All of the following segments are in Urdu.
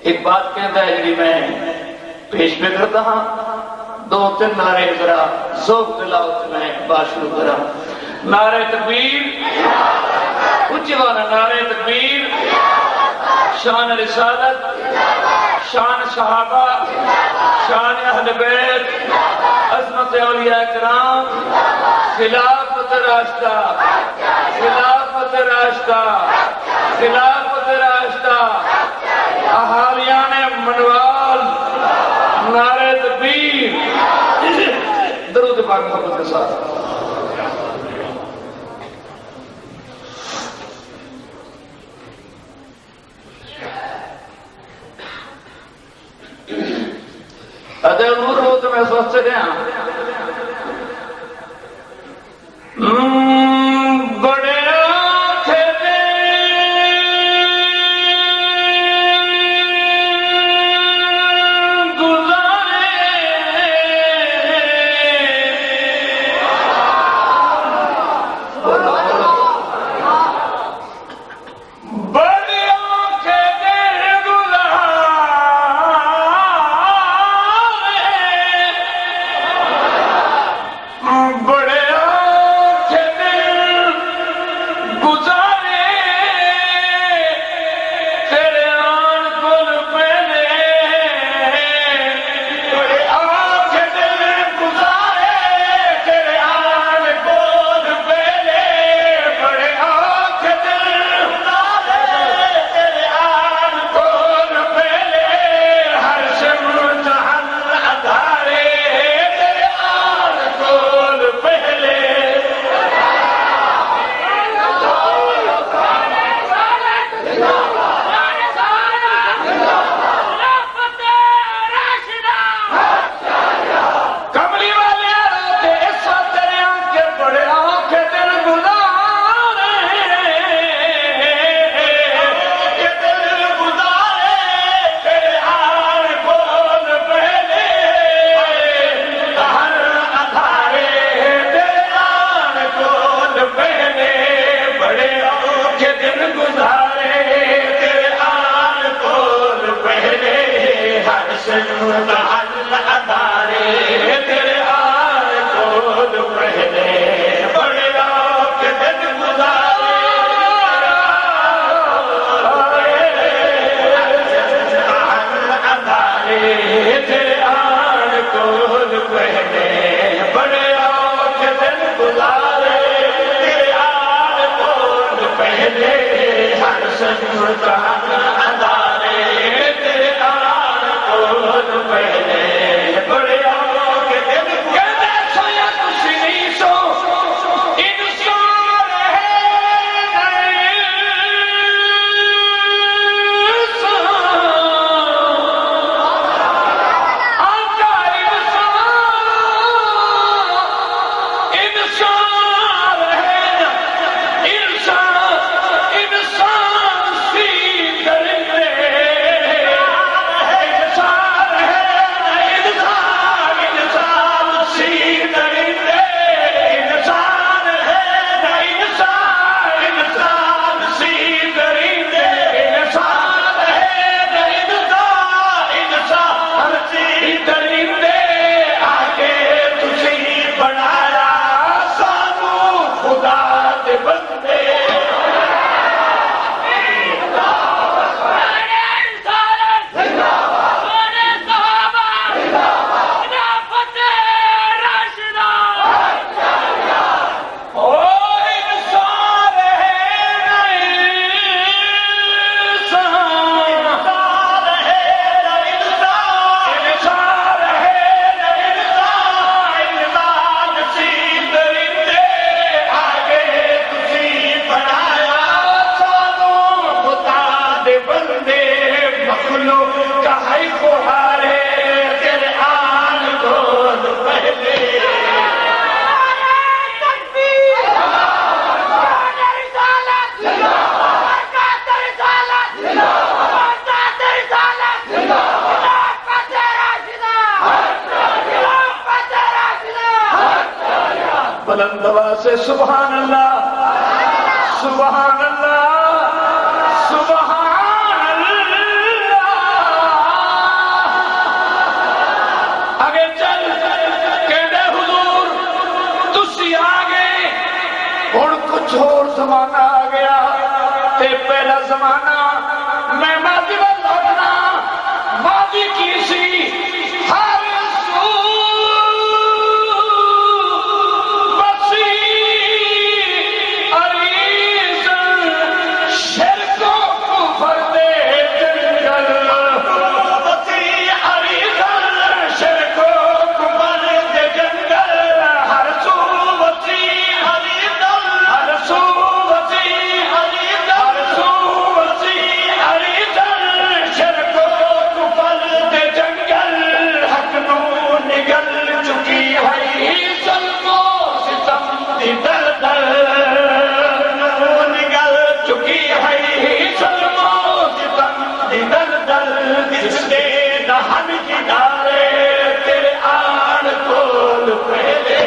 ایک بات کہتا ہے جی میں پیش پہ کرتا ہاں 2-3 نعرے ذرا ذوق تلاوت میں بات شروع کرا نعرہ تکبیر اونچی والا نعرہ تکبیر شان رسالت شان صحابہ شان اہل بیت عظمت اولیاء کرام خلافت راشدہ خلافت راشدہ خلافت راشدہ احالیان منوال نعرہ تکبیر درود پاک محمد کے ساتھ ادھر نور ہو تو میں سوچ سے گیا بڑے بڑے زمانہ آ گیا تے پہلا زمانہ میں ماضی میں لوٹنا ماضی کی سی ہر سو بسی عریض شرک و کفر دے جنگل بسی عریض شرک و کفر دے جنگل ہر سو بسی عریض ہر سو بسی عریض ہر سو بسی عریض شرک و کفر دے جنگل حق نو نگل چکی ہے ظلم و ستم دی دلدل نگل چکی ہے ظلم و ستم دی دلدل جس دے دہن کنارے تیرے آن کول پہلے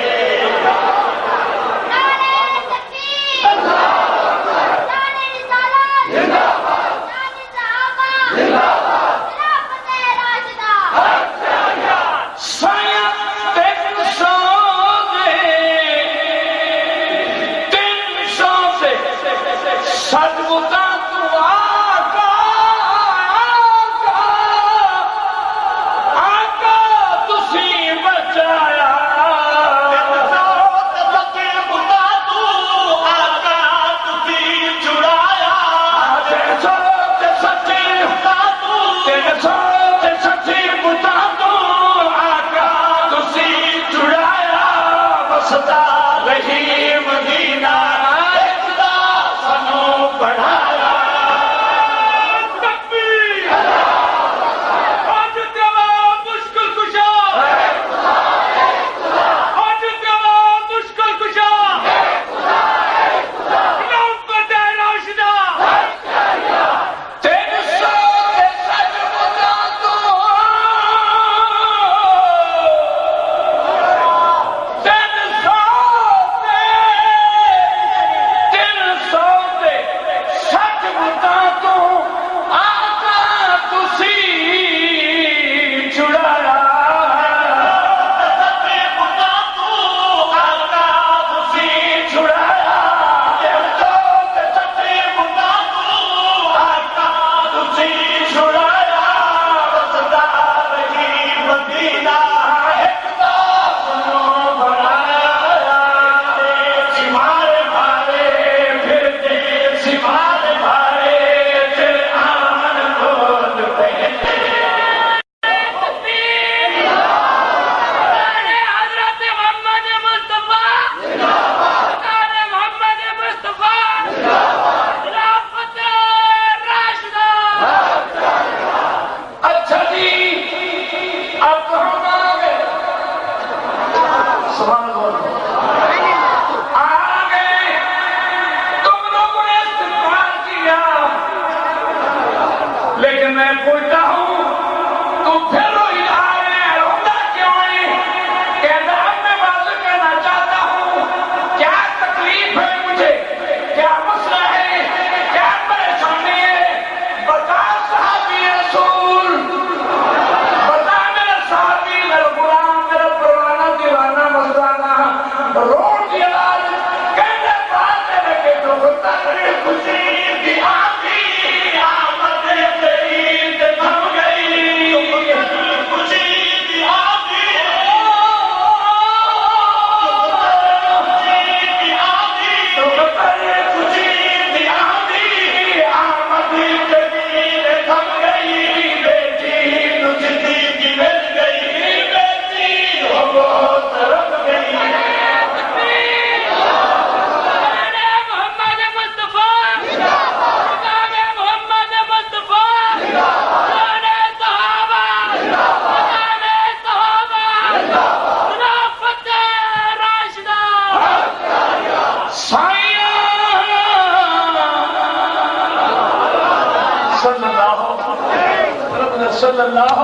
صلی اللہ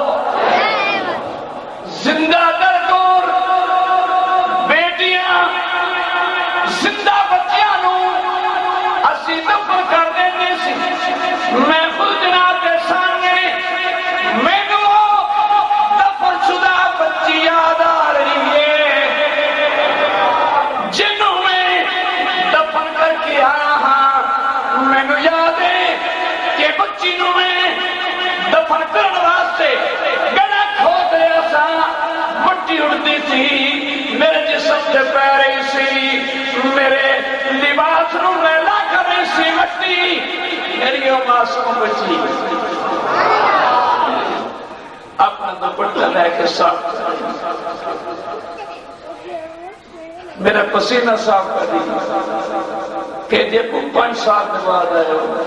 زندہ در دور بیٹیاں زندہ بچیاں نو اسی دفن کر دیندے سی میں خود جناب کے سامنے مینو دفن شدہ بچی یاد آ رہی ہے جنہوں میں دفن کر کے آیا ہاں دفن کرنے واسطے گڑا کھود رہا سا مٹی اڑتی تھی میرے جسم سے پہ رہی سی میرے لباس نو میلا کر رہی سی مٹی میری وہ معصوم بچی اپنا دوپٹہ لے کے صاف میرا پسینہ صاف کر دی کہ جے کو 5 سال میں بعد آئے ہو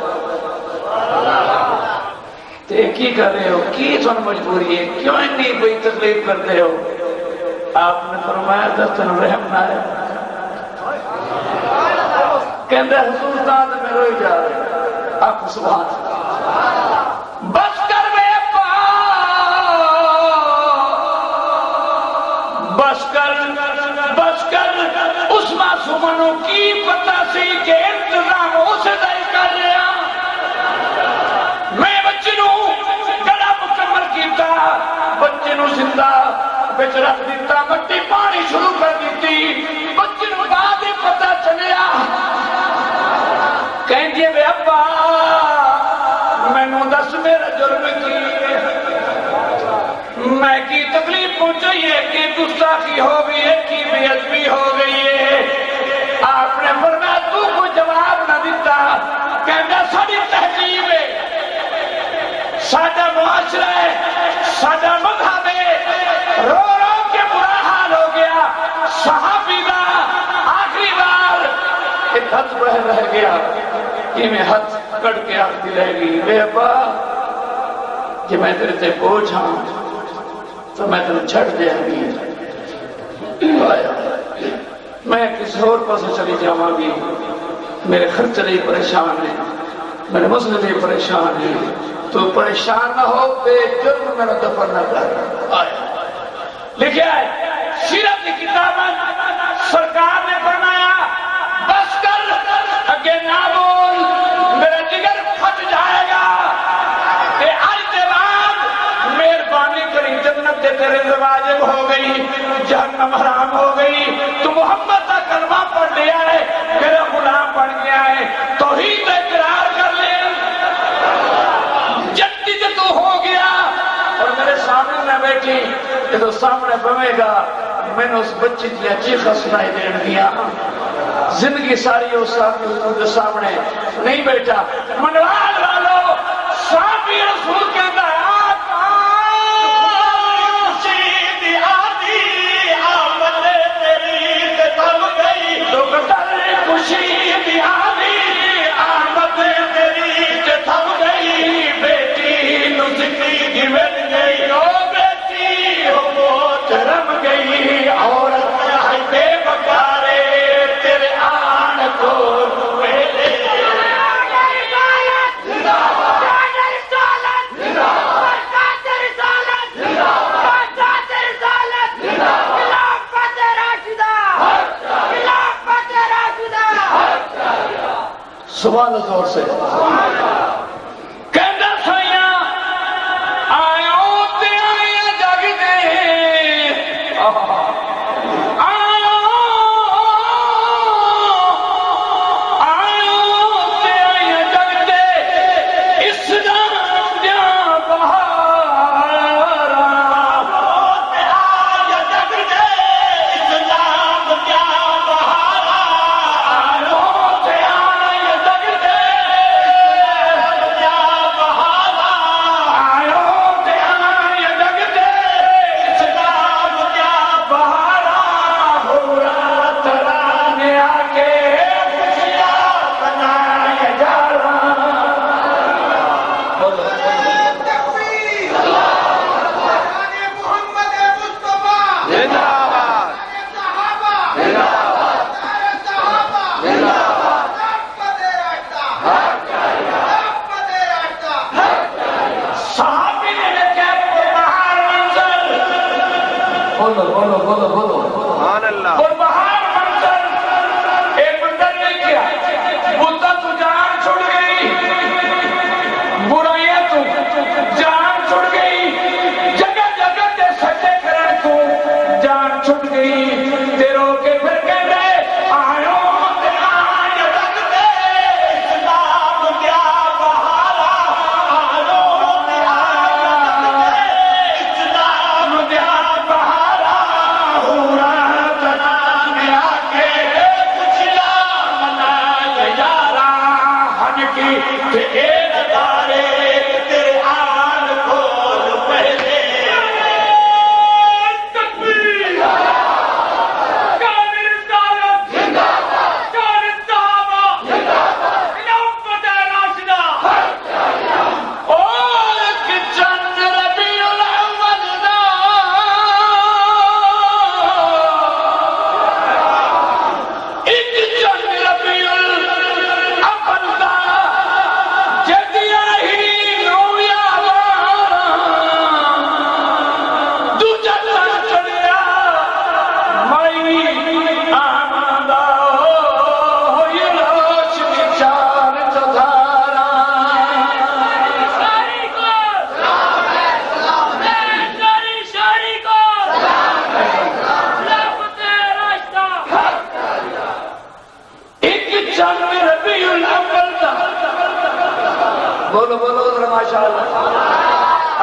تے کی کر رہے ہو کی سن مجبوری ہے کیوں اتنی بڑی تکلیف کرتے ہو آپ نے فرمایا دستن رحم نہ ہے کہندے حضور تعالی میں روئی جا رہے آپ سبحان بس کر بے بس کر اس معصومنوں کی پتہ سی کہ انتظام اسے دائی کر رہا میں بچے نو گڑا مکمل کیتا بچے نو زندہ بچ رکھ دیتا مٹی پانی شروع کر دیتی بچے نو بعد پتہ چلیا کہیں جی بے ابا میں نو دس میرا جرم کی میں کی تکلیف پہنچائی ہے کہ گستاخی ہو گئی ہے کہ بے ادبی ہو گئی ہے آپ نے فرمایا تو کوئی جواب نہ دیتا کہنا ساری تہذیب ہے ساڈا معاشرہ ہے ساڈا مذہب ہے رو رو کے برا حال ہو گیا صحابی دا آخری بار ایک ہاتھ بڑھ رہ گیا کہ میں ہاتھ کڑ کے آخری رہ گئی بے ابا کہ میں تیرے تے بوجھ ہوں تو میں تمہیں چھڑ دیا گی میں کسی اور پاس چلی جاؤں گی میرے خرچ نہیں پریشان ہیں میرے مسئلے نہیں پریشان ہیں تو پریشان نہ ہو بے جرم میرا دفن نہ کر لکھا ہے سیرت کی کتاب سرکار نے فرمایا بس کر اگے نہ بول میرا جگر پھٹ جائے گا کہ آج کے بعد مہربانی کری جنت تیرے واجب ہو گئی جہنم حرام ہو گئی تو محمد کا کلمہ پڑھ لیا ہے میرا غلام بن گیا ہے توحید اقرار کر لے جنتی تو ہو گیا اور میرے سامنے نہ بیٹھی کہ تو سامنے بمے گا میں نے اس بچی کی چیخا سنائی دین دیا زندگی ساری اس سامنے نہیں بیٹھا منوال والو صحابی رسول کے اندر سبحان اللہ زور سے کہندہ سائیاں آئیوں تے آئیاں جاگ دے آئیوں تے آئیاں جاگ دے اسلام دیا بہارا تے آئیاں جاگ دے اسلام دیا بہارا آئیوں تے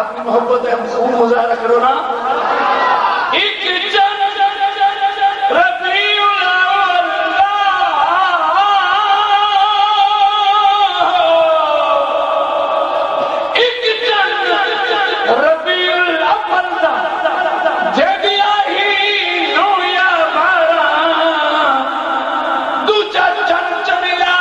اپنی محبت ہم خوب مظاہرہ کرو نا. ایک جن ربیع الاول ایک جن ربیع الاول جدی آئی نویا بارا دوجا جن چملا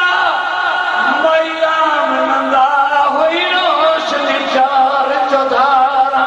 میام نندا ہوئی روشنی چار چودھارا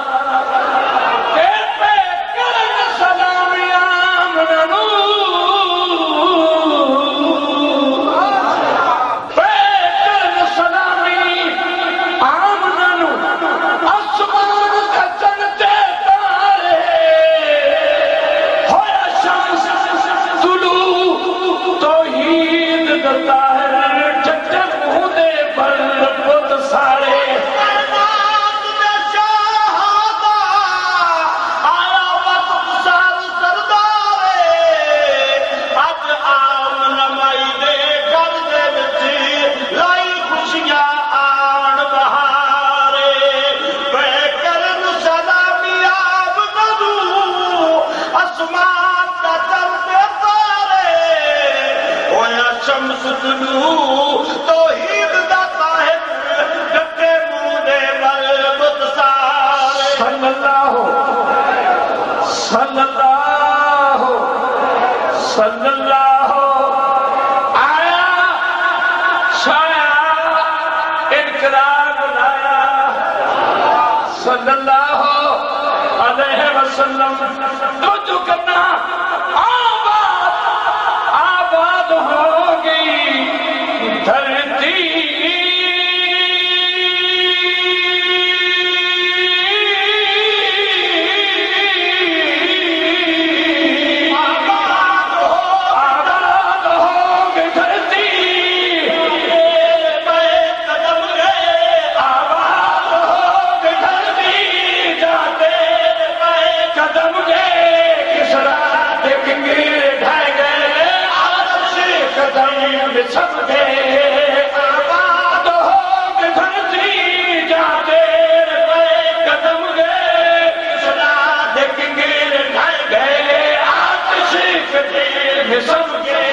صلی اللہ آیا شایا انقلاب لایا صلی اللہ علیہ وسلم تو جو کرنا آباد ہوگی دھرتی سب گئے آباد ہو کے دھرتی جاتے قدم گئے سلا دیکھ کے ڈھل گئے آتش کے سب گئے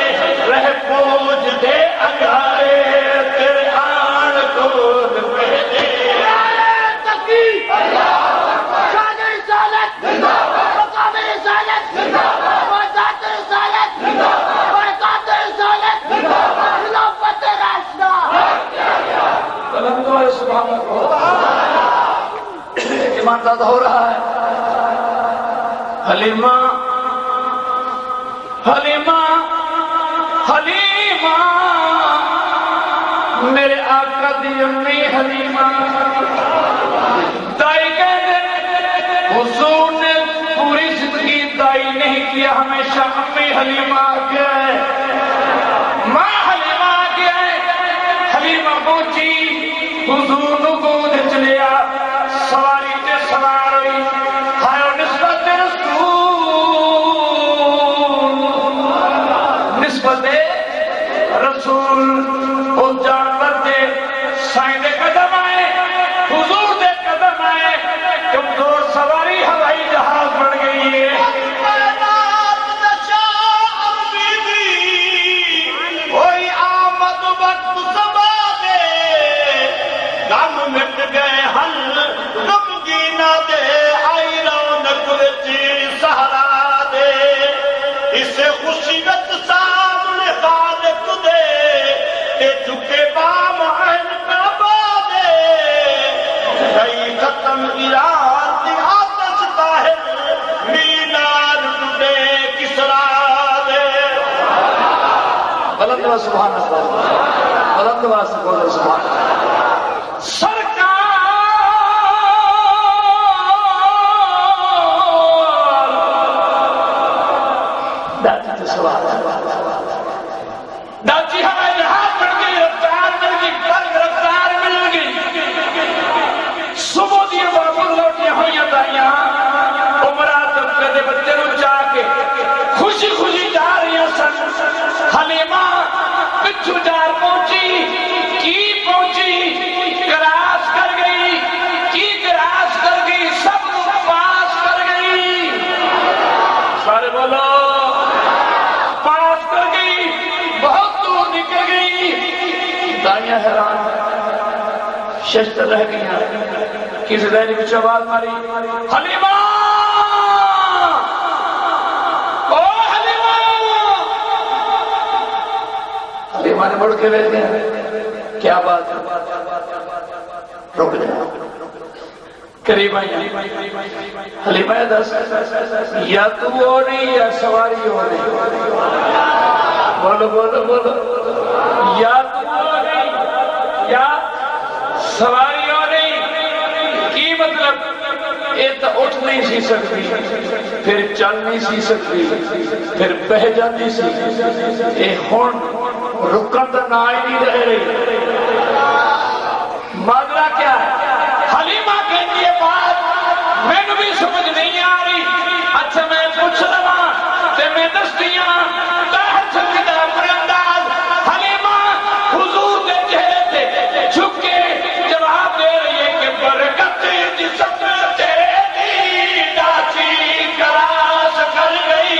رہ پوج دے اگارے تیرے آن کو پہلے تقی شان رسالت مقام رسالت وذات رسالت برکات رسالت خلافت راشدہ الحمدللہ سبحان اللہ. ایمان تازہ ہو رہا ہے. حلیمہ حلیمہ حلیمہ میرے آقا دی امی حلیمہ دائی کہتے حضور نے پوری زندگی دائی نہیں کیا ہمیشہ امی حلیمہ آگیا ہے ماں حلیمہ آگیا ہے. حلیمہ پہنچی حضور نو گود چلیا سواری تے سوار ہوئی ہائیو نسبت رسول او جانور دے سائیں دے قدم آئے حضور دے قدم آئے کمزور سواری ہوائی جہاز بن گئی ہے. کوئی آمد وقت سبا دے غم مٹ گئے ہل غمگینا دے آئی رونق وچ سہارا دے اسے خوشیت سامنے خالق دے تے جھکے بام عین کعبہ دے گئی ختم ایران دی آتش طاہر مینار ٹوٹے کسرا دے. بلند و سبحان اللہ بلند و سبحان اللہ. سرکار داچی ہمیں جہاز بڑھ گئی رفتار مل گئی کل رفتار مل گئی صبح دیا واپس لوٹیاں ہوئی دائیاں عمرہ طبقہ دے بچے نو جا کے خوشی خوشی جا رہی ہیں سن. حلیمہ پچھو جار پہنچی کی پہنچی گراس کر گئی کی گراس کر آئیاں حیران ششتر رہ گیا کسی دہلی بچ آواز ماری حلیمہ او حلیمہ حلیمہ نے مڑ کے بیٹھ گیا کیا بات ہے رک جائے قریب آئی حلیمہ دس یا تو ہو نہیں یا سواری ہو نہیں بولو بولو بولو یا تو ہو نہیں یا سواری ہو نہیں کی مطلب یہ تو اٹھ نہیں سی سکتی پھر چل نہیں سی سکتی پھر بہ جاتی سی یہ ہون رکن تو نہ ہی نہیں رہ رہی ماجرا کیا ہے حلیمہ کہتی ہے بات میں نے بھی سمجھ نہیں آ رہی اچھا میں پوچھ رہا تے میں دستیاں تاہر سکتا اپنے انداز حلیمہ حضور دے چہرے تے جھک کے جواب دے رہی ہے کہ برکت جسم تیرے دیدہ چی کراس کر گئی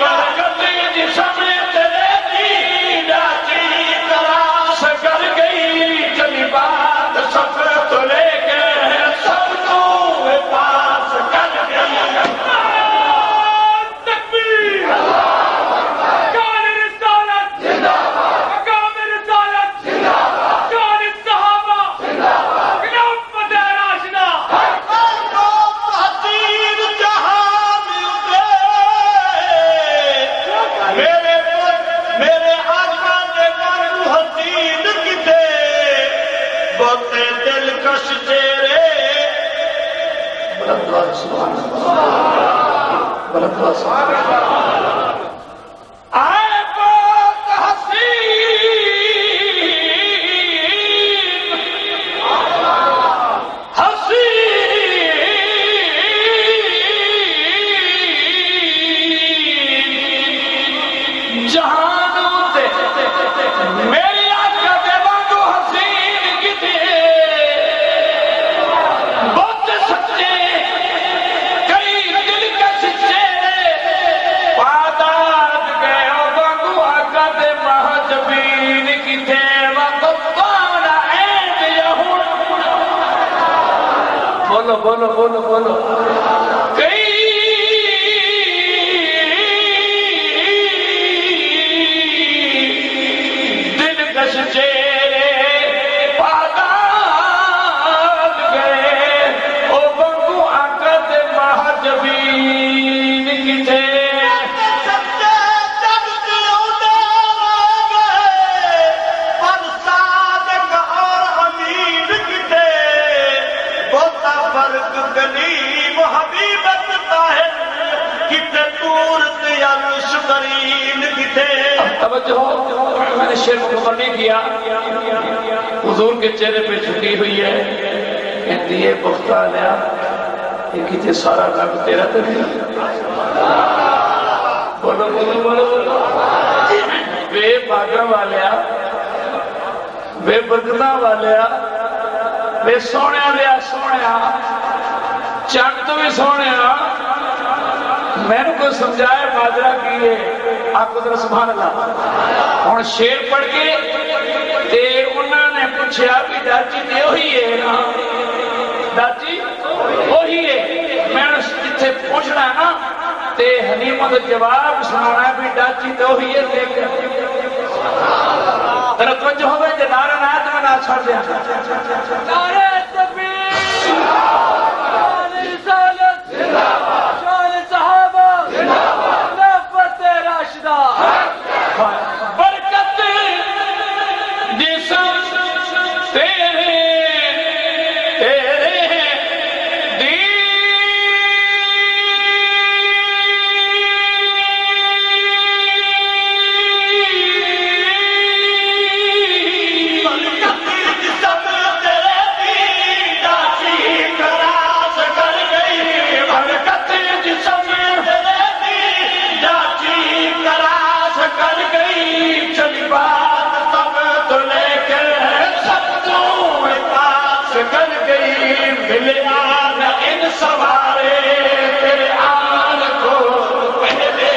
برکت جسم تیرے دیدہ چی کراس کر گئی چلی بات سفر تو لے کے سب تو پاس کر گئی تکبیر کان رسالت مقام رسالت کان صحابہ امت راشدہ حسین جہاں ملتے میرے آقا نے کانو حسین کتے بہتے دلکش چہرے بلند آواز سبحان اللہ بلند آواز سبحان اللہ آئے بہت حسین جہانوں تے میری آقا دے بانگو حسین کتے بہت سچے کئی دلکش چہرے پادات گئے ہو بانگو آقا دے محجبین کتے وقفانا عید یہود بولو بولو بولو بولو کئی دلکش چہرے پادات گئے او بانگو آقا دے محجبین کتے سچے جب دیونے گئے پر صادق اور امین کتے بہتا فرق گلیم حبیبت طاہر کتے تور تیال شکرین کتے توجہ ہو میں نے شعر مکمل نہیں کیا حضور کے چہرے پہ جھکی ہوئی ہے کہتی ہے پختہ لیا یہ کتے سارا رنگ تیرا تو نہیں بولو بولو بولو بولو بے بھاگا والیا بے برکتہ والیا بے سونے لیا سونے چند تو بھی سونے میں نے کوئی سمجھائے ماجرا کی ہے آپ کو ذرا سبحان اللہ اور شیر پڑھ کے تے انہوں نے پوچھا بھی ڈاچی تے وہی ہے نا ڈاچی وہی ہے میں نے جتھے پوچھنا ہے نا تے حلیمہ کا جواب سنانا ہے بھی ڈاچی تے وہی ہے لیکن ذرا توجہ ہوئے جو نعرہ نہ ہے تو میں نہ چھڑ دیا نعرہ تکبیر شان رسالت شان صحابہ نفت راشدہ برکت جسم تیرے سوارے تیرے آن کو پہلے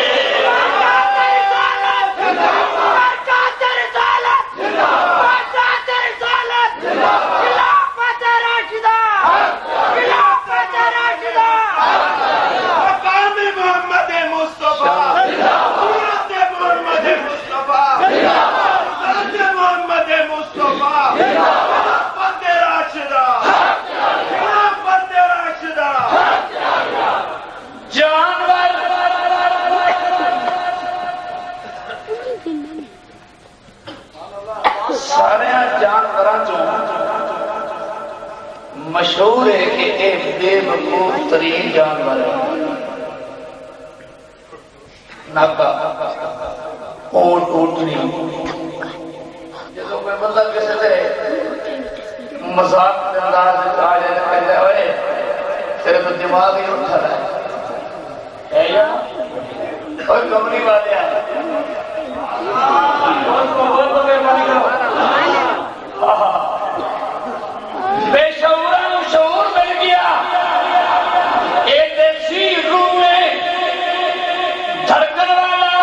مشہور ہے کہ ایک بے وقوف ترین جانور ہے ناکا اونٹ اونٹنی جب کوئی بندہ کسی سے مذاق کے انداز سے کہا جائے کہتا ہے تیرے تو دماغ ہی اٹھا رہا ہے یا کوئی کمنی بات ہے بے شعوران شعور مل گیا ایک دیسی روح میں دھڑکن والا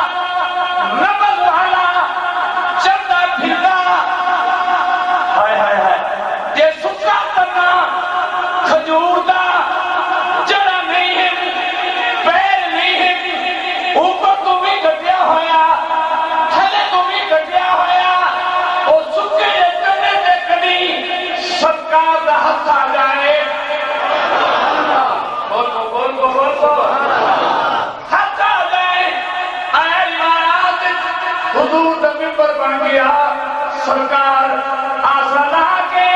نبض والا چلتا پھرتا ہائے ہائے ہائے یہ سکا کرنا کھجور دا جڑا نہیں ہے پیر نہیں ہے اوپر تو بھی گٹیا ہویا تھلے تو بھی گٹیا ہویا اور سکے کرنے دے کبھی سرکار دا ہاتھ آ جائے بول ہاتھ آ جائے آئے امارات حضور دا ممبر بن گیا سرکار آسانہ کے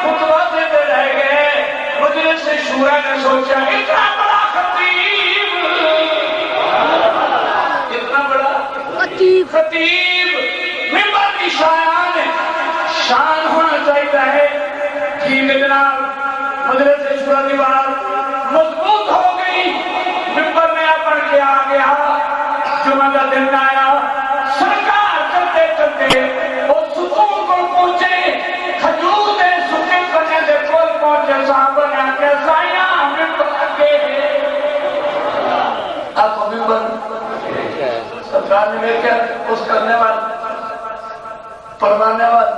خطبہ دیتے رہ گئے مجلس شورا نے سوچا اتنا بڑا خطیب اتنا بڑا خطیب ممبر کی شان ہونا چاہیے ہے ٹھیک ہے جناب مجلس شورا کی بات مضبوط ہو گئی ممبر میں پڑھ کے آ گیا جمعہ کا دن آیا سرکار چلتے چلتے وہ سکون کو پہنچے کھجور دے سکے کرنے دے کول پہنچے صحابہ نے آ کے سائیاں ممبر آگے آپ کو ممبر سرکار نے لے کر اس کرنے والا پڑھوانے والا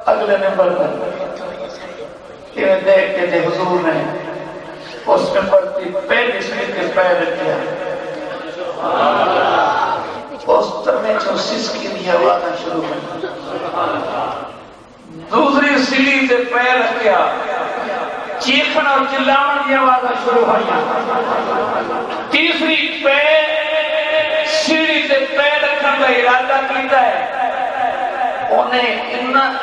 اگلے ممبر پر یہ دیکھ کے تھے حضور نے اس ممبر کی پہلی سیٹ کے پیر کیا اس طرح جو سسکی دی آواز شروع میں دوسری سیڑھی سے پیر رکھیا چیخن اور چلاون دی آواز شروع ہوئی تیسری سیڑھی سے پیر رکھنے کا ارادہ کیتا ہے انہیں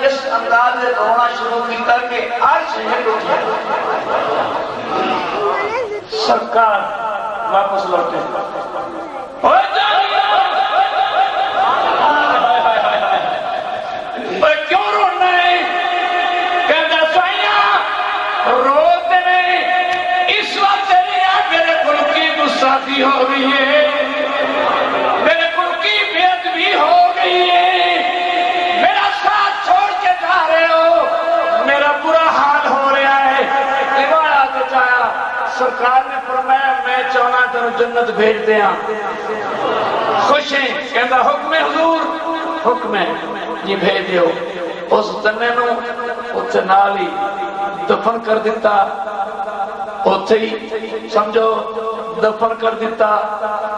اس انداز سے رونا شروع کیتا کہ عرش ہل اٹھا سرکار واپس لوٹے کیوں رونا ہے کہتا سائیاں روتے میں اس وقت میرے کل کی گستاخی ہو گئی ہے میرے کل کی بے ادبی ہو گئی ہے میرا ساتھ چھوڑ کے جا رہے ہو میرا برا حال ہو رہا ہے عبارت چاہا سرکار نے فرمایا میں چاہنا تیرے جنت بھیج دیا خوش ہیں کہتا حکم حضور حکم ہے یہ بھیج دیو اس تنے نو اتھے نالی دفن کر دیتا اتھے ہی سمجھو دفن کر دیتا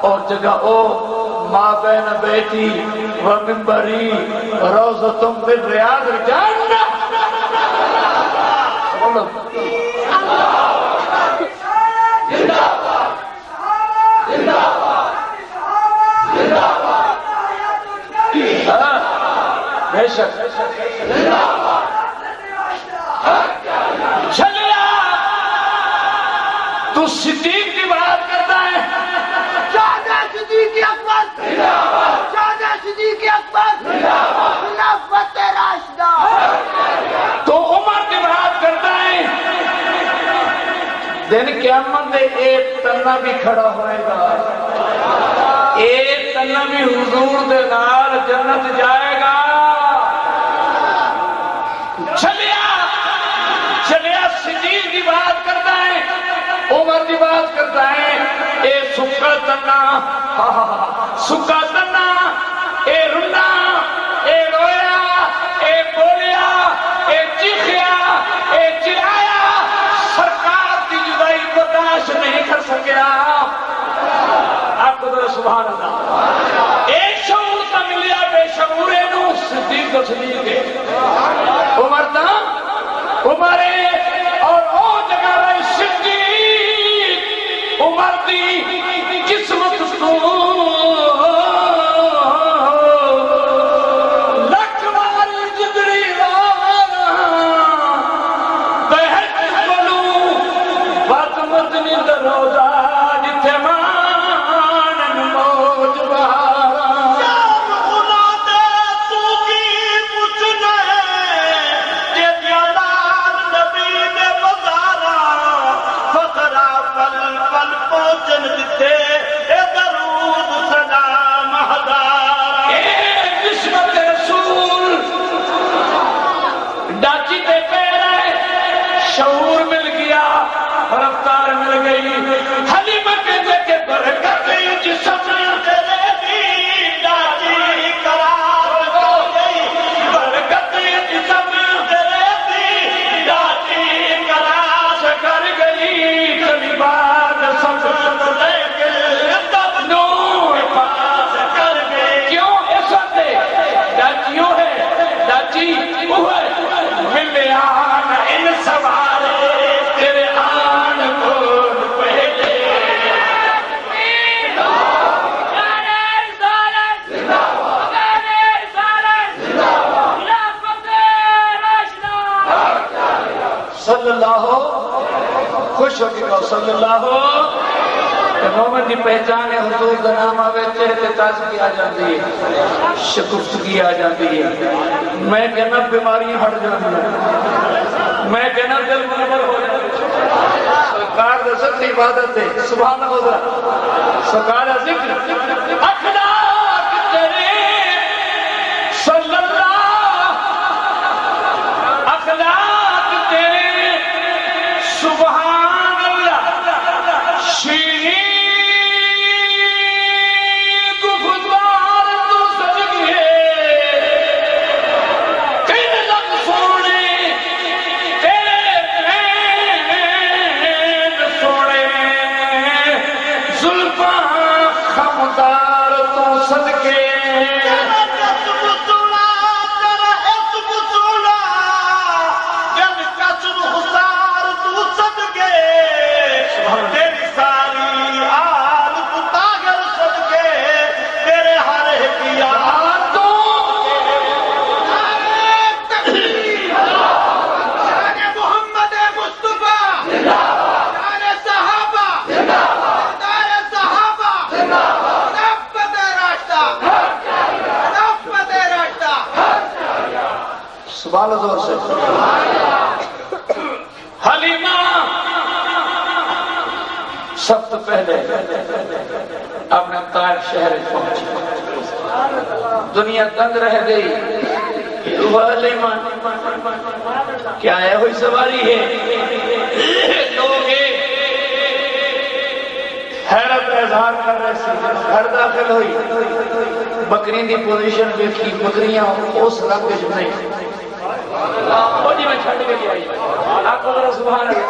اور جگہ او ماں بین بیٹی و منبری روزتم من ریاض الجنہ بولو بے شک چلیا تو صدیق کی بات کرتا ہے شہداء صدیق اکبر شہداء صدیق اکبر خلافت راشدہ تو عمر کی بات کرتا ہے دن قیامت میں ایک تنہ بھی کھڑا ہوئے گا ایک تنہ بھی حضور دے نال جنت جائے گا چلیا صدیق کی بات کرتا ہے عمر کی بات کرتا ہے اے سکا تنہ سکا تنہ اے رنا اے رویا اے بولیا اے چیخیا اے چلایا سرکار کی جدائی برداشت نہیں کر سکیا آپ کو ذرا سبحان اللہ ایک شعور کا ملیا بے شعورے نو صدیق کو صدیق ہے عمر تا عمر اور او جگہ رہے صدیق عمر دی قسمت کو لکھ واری جدری والا چلتے پہ رہے، شعور مل گیا، رفتار مل گئی۔ حلیمہ کہتے کہ برکت جسم تیرے دی ڈالی قرار کر گئی، برکت جسم تیرے دی ڈالی قرار کر گئی، کبھی بات سمجھ لے کے تب نور پاس کر گئی۔ کیوں اس وقت ڈاچیوں ہے، ڈاچی وہ ہے، ملے آن ان سوارے تیرے آن کو پہلے۔ صلی اللہ ہو، خوش ہو کے کہو صلی اللہ ہو۔ محمد کی پہچان ہے، حضور کا نام آوے چہرے تے تازگی آ جاتی ہے، شکفتگی آ جاتی ہے۔ میں کہنا بیماریاں ہٹ جاتی ہیں، میں کہنا دل منور ہو جاتی ہے۔ سرکار دا سچی عبادت ہے، سبحان اللہ۔ سرکار دا ذکر اخلاق تیرے صلی اللہ، اخلاق تیرے سبحان اللہ، شیریں گفتار تو صدقے تیرے لب سونے، تیرے نین سونے، زلفاں خمدار تو صدقے۔ سبحان زور سے۔ حلیمہ سب تو پہلے اپنے طائف شہر پہنچی، دنیا تنگ رہ گئی۔ وہ حلیمہ کیا ہے، ہوئی سواری ہے، لوگ حیرت اظہار کر رہے سے گھر داخل ہوئی، بکری دی پوزیشن دیکھی، بکریاں اس رنگ جو نہیں، وہ جی میں چھڑ گئی آئی، آپ کو ذرا سبحان اللہ،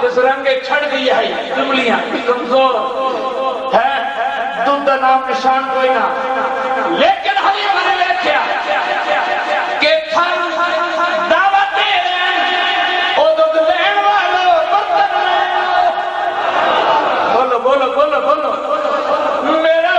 جس رنگ چھڑ گئی آئی، جملیاں کمزور ہے، دودھ دا نام نشان کوئی نہ، لیکن حلیمہ نے دیکھا کہ تھن دعوت دے رہے ہیں، او دودھ لین والو برتن لین، بولو بولو بولو بولو میرا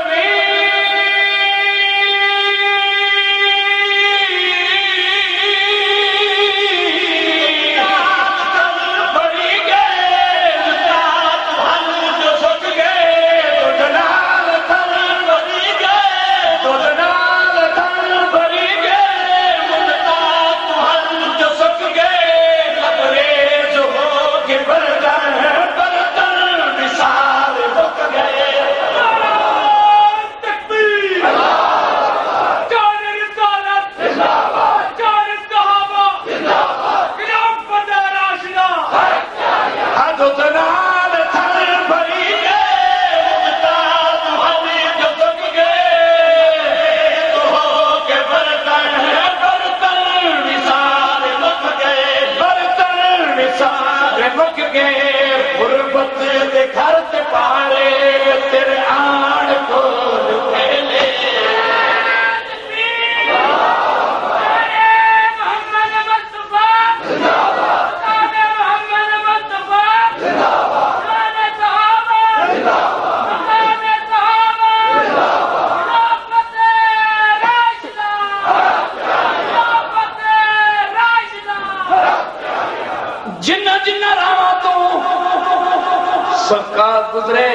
سرکار گزرے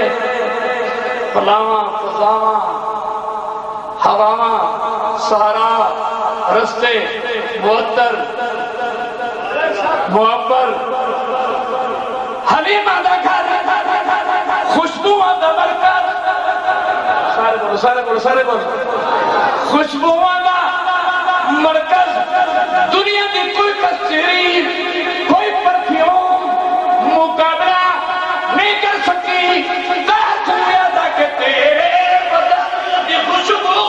فلاواں فضاواں ہواواں سہارا رستے معطر معبر حلیمہ دا گھر خوشبوواں دا مرکز سارے بولو خوشبوواں دا مرکز دنیا کی کوئی تصویر کوئی پرفیوم مقابلہ نہیں کر سکی کہ تیرے بدن کی خوشبو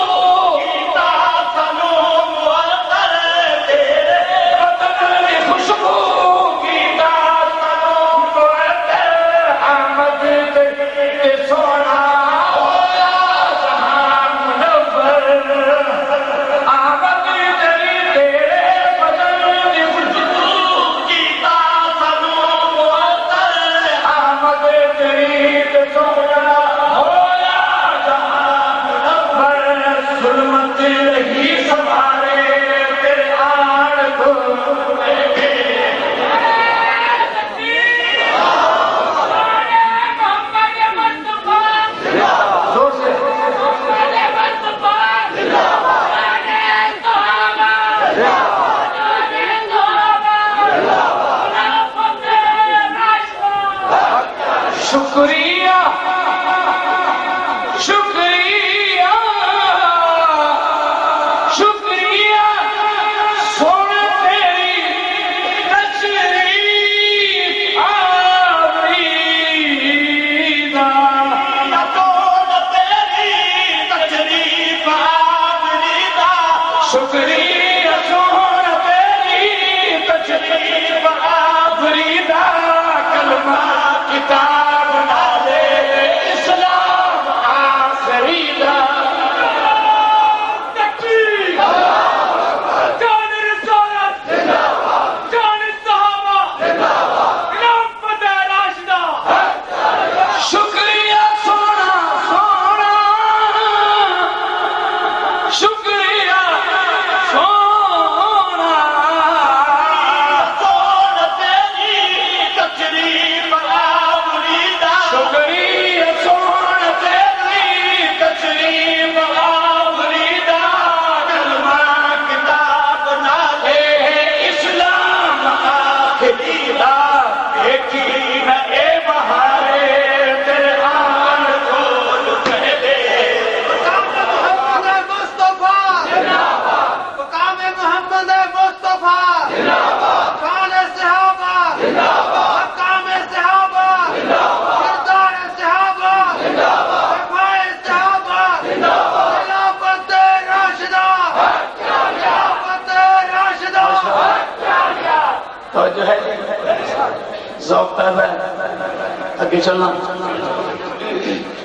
آگے چلنا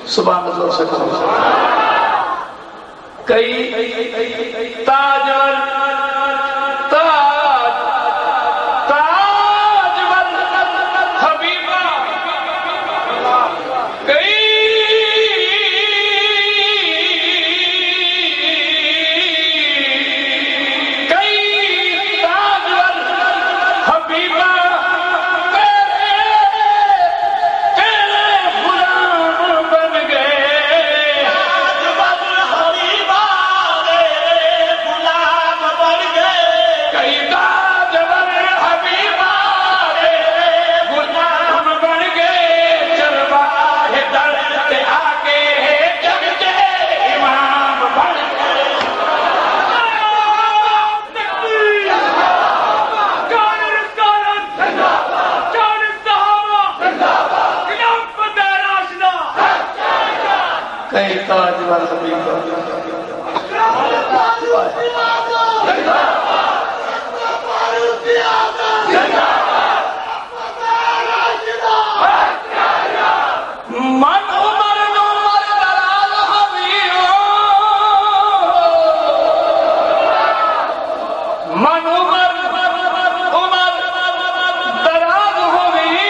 سبحان اللہ سے کئی تاجور تاجور حبیبہ کئی تاجور حبیبہ کئی تاجور حبیبہ من عمر نمر دلال حبیبہ من عمر دلال حبیبہ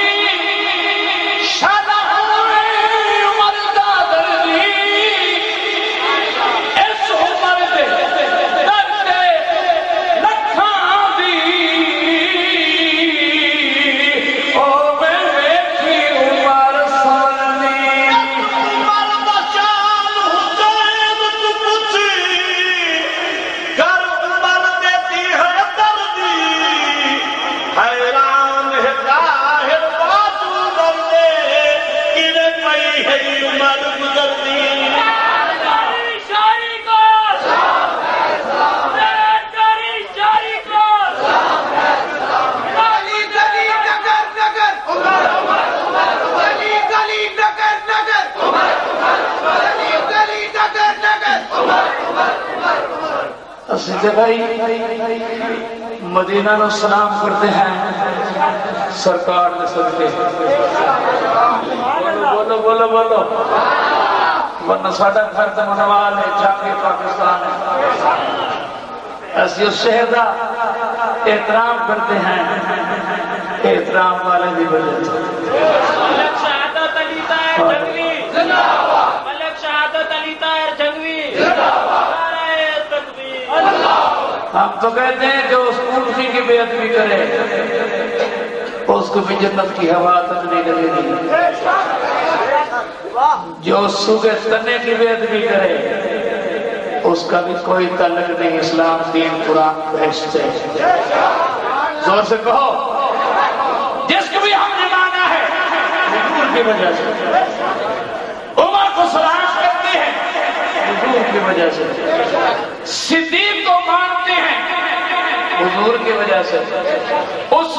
اسے بھائی مدینہ نو سلام کرتے ہیں سرکار نے صدقے بولو بولو بولو ورنہ ساڈا گھر تو منوال ہے جاکے پاکستان ہے ایسی اس شہر کا احترام کرتے ہیں احترام والے بھی وجہ سے ملک شہادت علی طاہر جنگوی ملک شہادت علی طاہر جنگوی نعرہ تکبیر ہم تو کہتے ہیں جو اس کورسی کی بے ادبی کرے اس کو بھی جنت کی ہوا تک نہیں لگے گی جو سو کے تنے کی بے ادبی کرے اس کا بھی کوئی تعلق نہیں اسلام دین قرآن بہشت سے زور سے کہو جس کو بھی ہم نے مانا ہے حضور کی وجہ سے عمر کو سلام کرتے ہیں حضور کی وجہ سے صدیق کو مانتے ہیں حضور کی وجہ سے عثمان